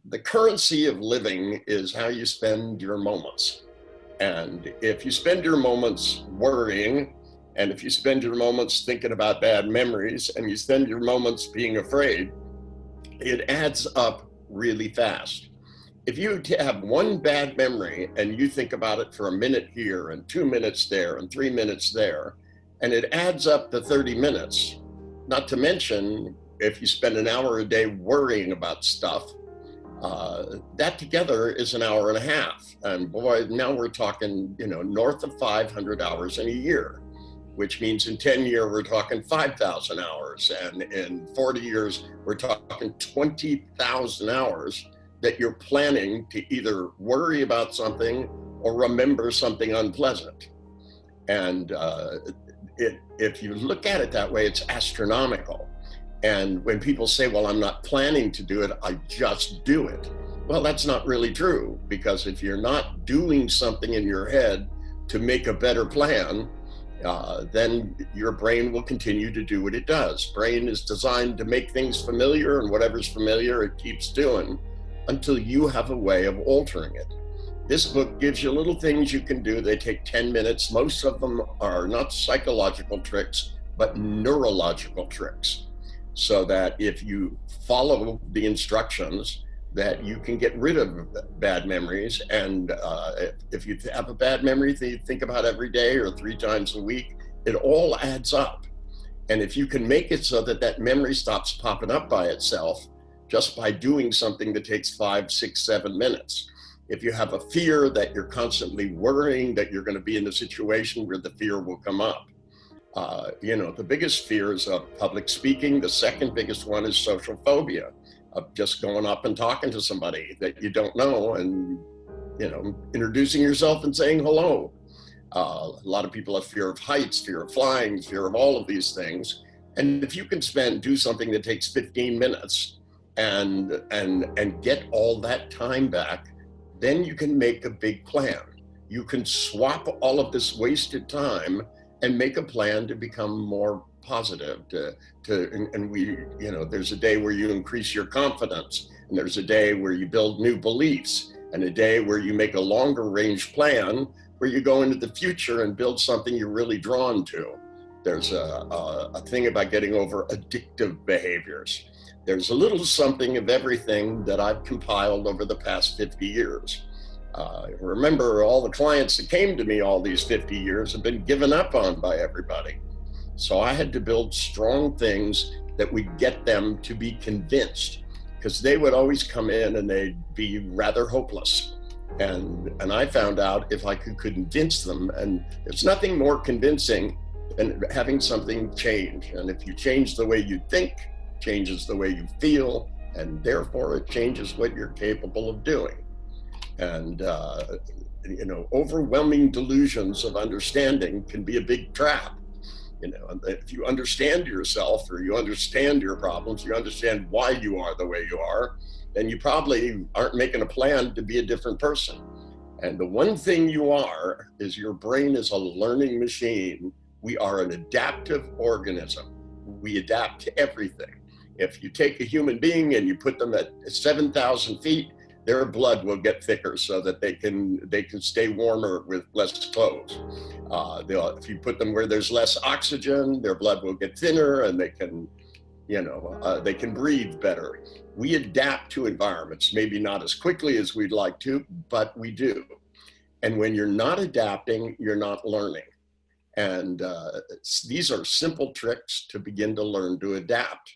the currency of living is how you spend your moments. And if you spend your moments worrying, and if you spend your moments thinking about bad memories, and you spend your moments being afraid, it adds up really fast. If you have one bad memory and you think about it for a minute here and 2 minutes there and 3 minutes there, and it adds up to 30 minutes, not to mention if you spend an hour a day worrying about stuff, that together is an hour and a half. And boy, now we're talking, north of 500 hours in a year, which means in 10 years, we're talking 5,000 hours. And in 40 years, we're talking 20,000 hours that you're planning to either worry about something or remember something unpleasant. And if you look at it that way, it's astronomical. And when people say, well, I'm not planning to do it, I just do it. Well, that's not really true, because if you're not doing something in your head to make a better plan, then your brain will continue to do what it does. Brain is designed to make things familiar, and whatever's familiar, it keeps doing until you have a way of altering it. This book gives you little things you can do. They take 10 minutes. Most of them are not psychological tricks, but neurological tricks, so that if you follow the instructions, that you can get rid of bad memories. And if you have a bad memory that you think about every day or 3 times a week, it all adds up. And if you can make it so that that memory stops popping up by itself just by doing something that takes 5, 6, 7 minutes. If you have a fear that you're constantly worrying that you're going to be in a situation where the fear will come up. The biggest fear is of public speaking. The second biggest one is social phobia, of just going up and talking to somebody that you don't know and, introducing yourself and saying hello. A lot of people have fear of heights, fear of flying, fear of all of these things. And if you can do something that takes 15 minutes and get all that time back, then you can make a big plan. You can swap all of this wasted time and make a plan to become more positive. There's a day where you increase your confidence, and there's a day where you build new beliefs, and a day where you make a longer range plan where you go into the future and build something you're really drawn to. There's a thing about getting over addictive behaviors. There's a little something of everything that I've compiled over the past 50 years. Remember, all the clients that came to me all these 50 years have been given up on by everybody. So I had to build strong things that would get them to be convinced, because they would always come in and they'd be rather hopeless. And I found out if I could convince them, and there's nothing more convincing than having something change. And if you change the way you think, changes the way you feel, and therefore it changes what you're capable of doing. And overwhelming delusions of understanding can be a big trap. If you understand yourself, or you understand your problems, you understand why you are the way you are, then you probably aren't making a plan to be a different person. And the one thing you are is your brain is a learning machine. We are an adaptive organism. We adapt to everything. If you take a human being and you put them at 7,000 feet, their blood will get thicker so that they can stay warmer with less clothes. If you put them where there's less oxygen, their blood will get thinner, and they can breathe better. We adapt to environments, maybe not as quickly as we'd like to, but we do. And when you're not adapting, you're not learning. And these are simple tricks to begin to learn to adapt.